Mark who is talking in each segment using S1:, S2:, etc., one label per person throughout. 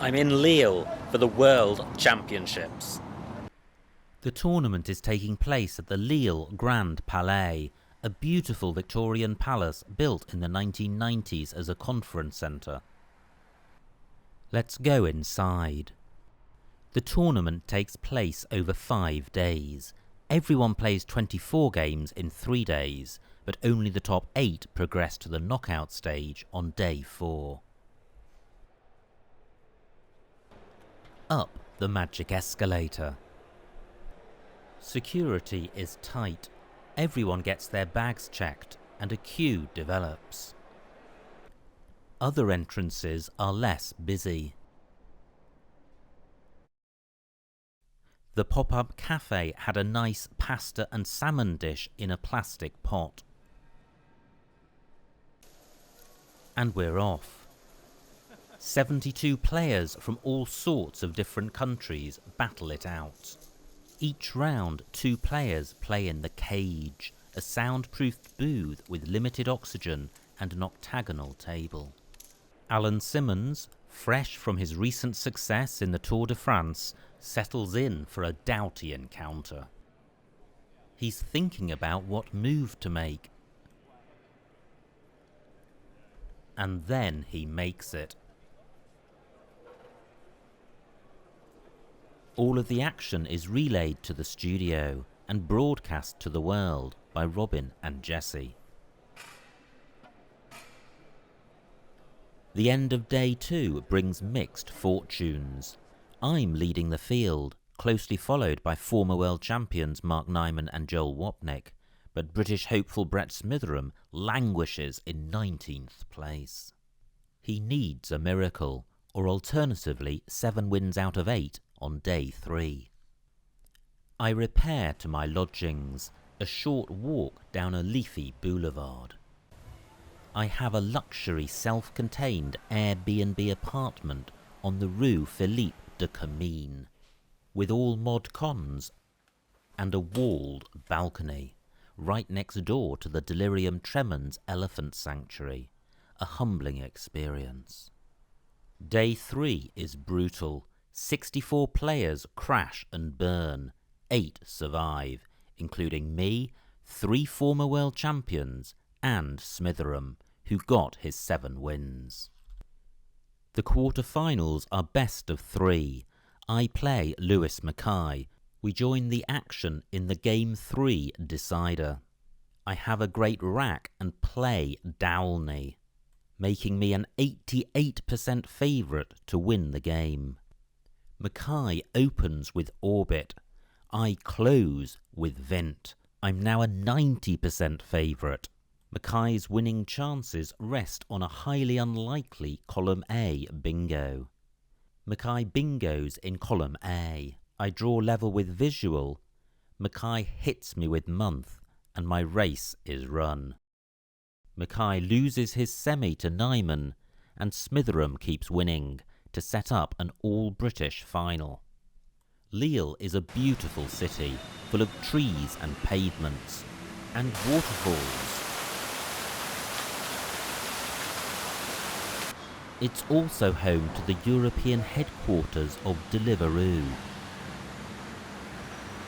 S1: I'm in Lille for the World Championships.
S2: The tournament is taking place at the Lille Grand Palais, a beautiful Victorian palace built in the 1990s as a conference centre. Let's go inside. The tournament takes place over 5 days. Everyone plays 24 games in 3 days, but only the top 8 progress to the knockout stage on day 4. Up the magic escalator. Security is tight. Everyone gets their bags checked and a queue develops. Other entrances are less busy. The pop-up cafe had a nice pasta and salmon dish in a plastic pot. And we're off. 72 players from all sorts of different countries battle it out. Each round, 2 players play in the cage, a soundproofed booth with limited oxygen and an octagonal table. Alan Simmons, fresh from his recent success in the Tour de France, settles in for a doughty encounter. He's thinking about what move to make. And then he makes it. All of the action is relayed to the studio and broadcast to the world by Robin and Jesse. The end of day 2 brings mixed fortunes. I'm leading the field, closely followed by former world champions Mark Nyman and Joel Wapnick, but British hopeful Brett Smitheram languishes in 19th place. He needs a miracle, or alternatively 7 wins out of 8 on day 3. I repair to my lodgings, a short walk down a leafy boulevard. I have a luxury self-contained Airbnb apartment on the Rue Philippe de Camille, with all mod cons and a walled balcony, right next door to the Delirium Tremens Elephant Sanctuary, a humbling experience. Day 3 is brutal. 64 players crash and burn. 8 survive, including me, 3 former world champions, and Smitheram, who got his 7 wins. The quarter-finals are best of 3. I play Lewis Mackay. We join the action in the Game 3 decider. I have a great rack and play Downey, making me an 88% favourite to win the game. Mackay opens with Orbit. I close with Vent. I'm now a 90% favourite. Mackay's winning chances rest on a highly unlikely Column A bingo. Mackay bingos in Column A. I draw level with Visual. Mackay hits me with Month, and my race is run. Mackay loses his semi to Nyman, and Smitheram keeps winning to set up an all-British final. Lille is a beautiful city, full of trees and pavements, and waterfalls. It's also home to the European headquarters of Deliveroo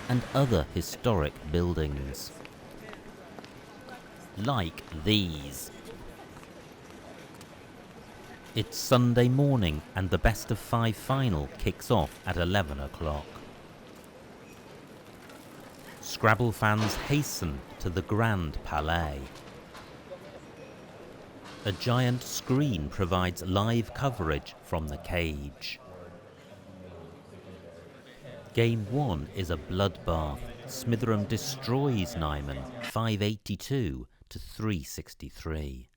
S2: and other historic buildings, like these. It's Sunday morning and the best of 5 final kicks off at 11 o'clock. Scrabble fans hasten to the Grand Palais. A giant screen provides live coverage from the cage. Game 1 is a bloodbath. Smitheram destroys Nyman 582 to 363.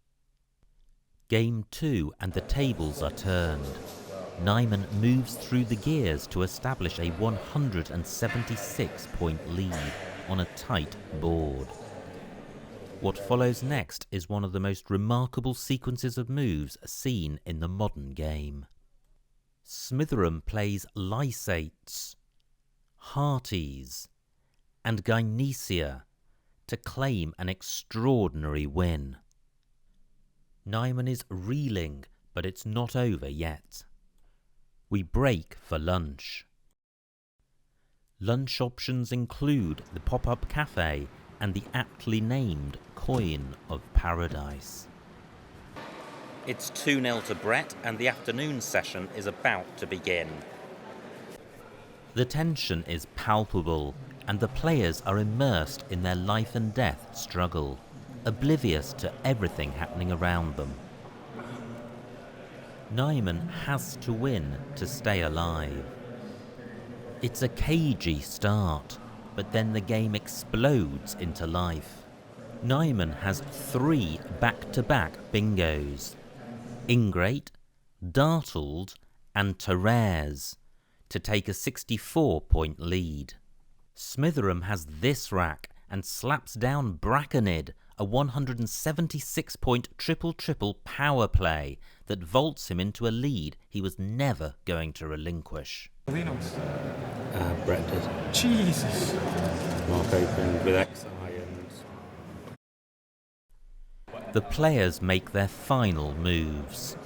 S2: Game 2 and the tables are turned. Nyman moves through the gears to establish a 176-point lead on a tight board. What follows next is one of the most remarkable sequences of moves seen in the modern game. Smitheram plays Lysates, Hearties, and Gynecia to claim an extraordinary win. Nyman is reeling, but it's not over yet. We break for lunch. Lunch options include the pop-up cafe and the aptly named Coin of Paradise.
S1: It's 2-0 to Brett and the afternoon session is about to begin.
S2: The tension is palpable and the players are immersed in their life and death struggle, oblivious to everything happening around them. Nyman has to win to stay alive. It's a cagey start, but then the game explodes into life. Nyman has 3 back-to-back bingos. Ingrate, Dartled and Therese to take a 64-point lead. Smitherham has this rack and slaps down Brackenid, a 176-point triple-triple power play that vaults him into a lead he was never going to relinquish.
S3: Brett did.
S4: Jesus.
S3: Mark opened with XI and...
S2: The players make their final moves.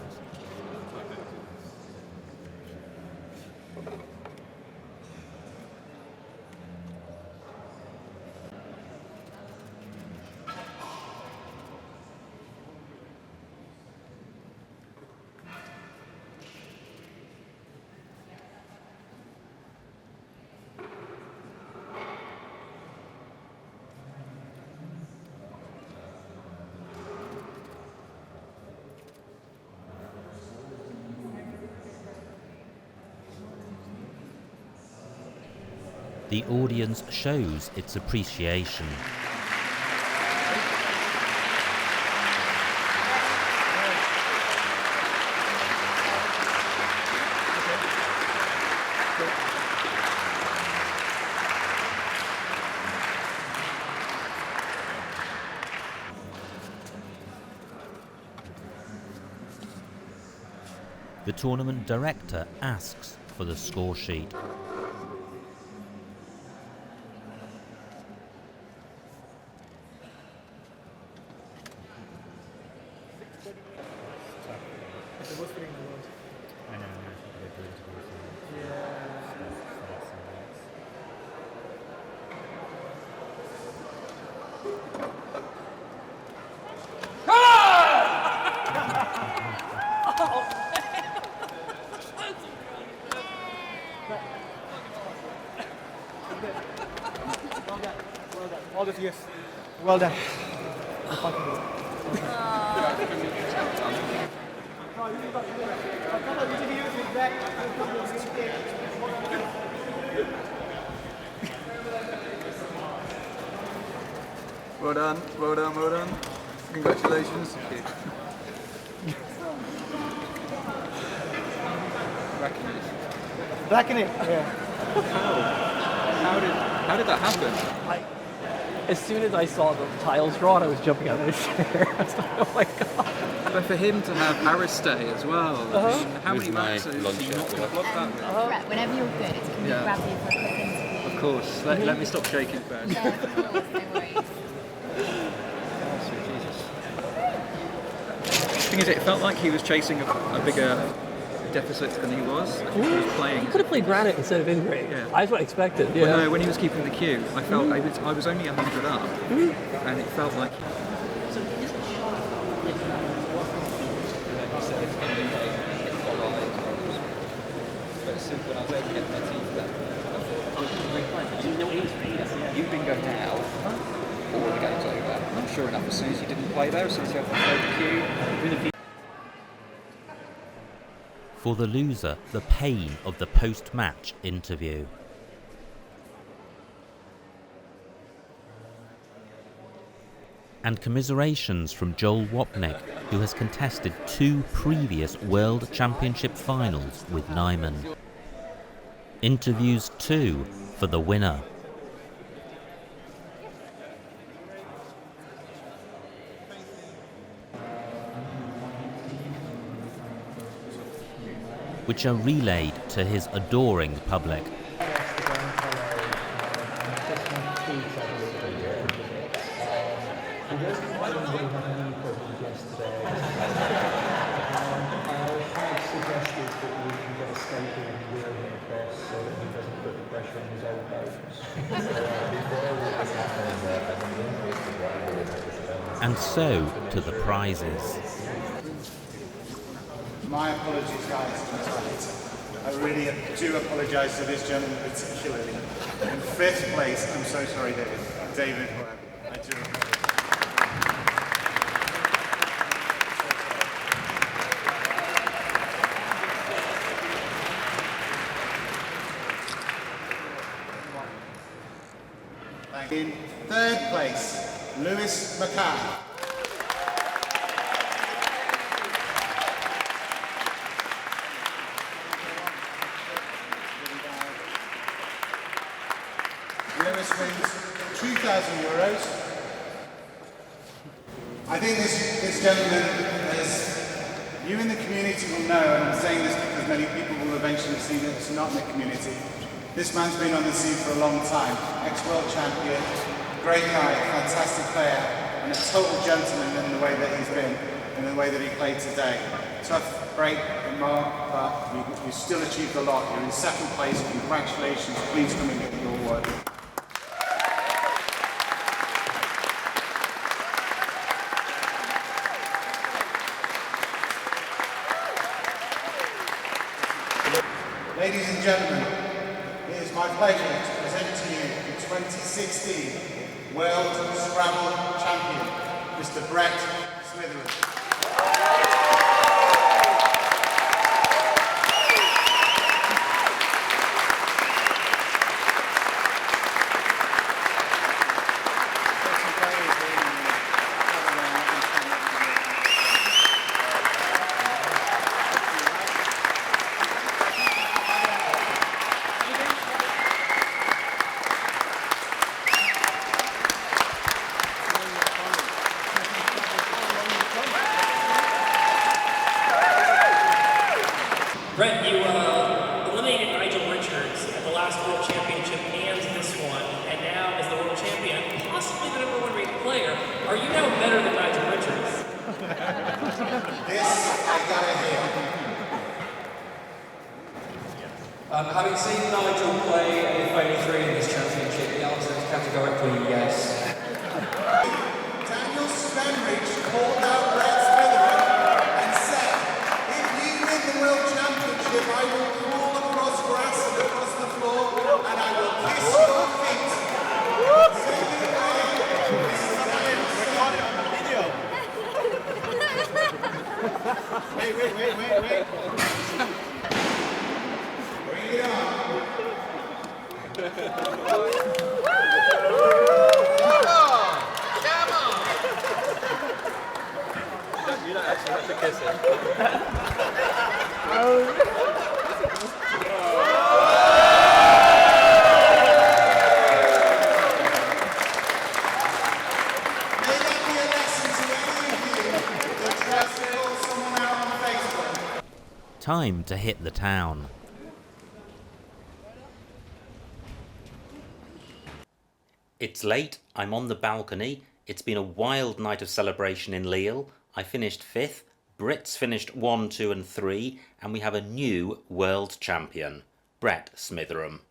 S2: The audience shows its appreciation. The tournament director asks for the score sheet.
S4: All this, yes. Well done.
S5: Well done, well done, well done. Congratulations.
S4: Back in it. Yeah.
S5: How did that happen?
S6: As soon as I saw the tiles drawn, I was jumping out of the chair. I was like, oh my god.
S5: But for him to have Aristay as well, I mean, how many matches is he not going to block that with?
S7: Brett, whenever you're good, it's can we grab you for a quick interview?
S5: Of course. Let me stop shaking first.
S7: Yeah, of course, no worries.
S5: Oh, sweet Jesus. The thing is, it felt like he was chasing a bigger deficit than he was. I think he was playing.
S6: He could have played Granite instead of Ingrate.
S5: Yeah.
S6: That's what I expected. Yeah.
S5: Well, no, when he was keeping the queue, I felt I was only 100 up, and it felt like.
S8: You bingo now, or the game's over. I'm sure enough, as soon as you didn't play there, as soon as you had to play the queue.
S2: For the loser, the pain of the post-match interview. And commiserations from Joel Wapnick, who has contested 2 previous World Championship finals with Nyman. Interviews 2 for the winner. Which are relayed to his adoring public. And so to the prizes.
S9: My apologies, guys. I really do apologise to this gentleman particularly. In 5th place, I'm so sorry, David. David, I do apologise. In 3rd place, Lewis McCann. Lewis wins €2,000. I think this gentleman, as you in the community will know, and I'm saying this because many people will eventually see that it's not in the community, this man's been on the scene for a long time. Ex-world champion, great guy, fantastic player, and a total gentleman in the way that he's been, in the way that he played today. Tough break and mark, but you still achieved a lot. You're in 2nd place. Congratulations. Please come and get your award. Ladies and gentlemen, it is my pleasure to present to you the 2016 World Scrabble Champion, Mr. Brett Smithers.
S10: Brett, you eliminated Nigel Richards at the last World Championship and this one, and now as the World Champion, possibly the #1 rated player, are you now better than Nigel Richards?
S9: This I gotta hear.
S8: Having seen Nigel play in 23 in this championship, the answer is categorically yes.
S9: Daniel Svenrich called out Brett Smithers and said, if you win the World Championship, I will crawl across grass and across the floor and I will kiss your feet. Wait. Bring it on.
S5: You don't actually have to kiss it.
S2: Time to hit the town.
S1: It's late, I'm on the balcony. It's been a wild night of celebration in Lille. I finished 5th, Brits finished 1, 2 and 3, and we have a new world champion, Brett Smitherham.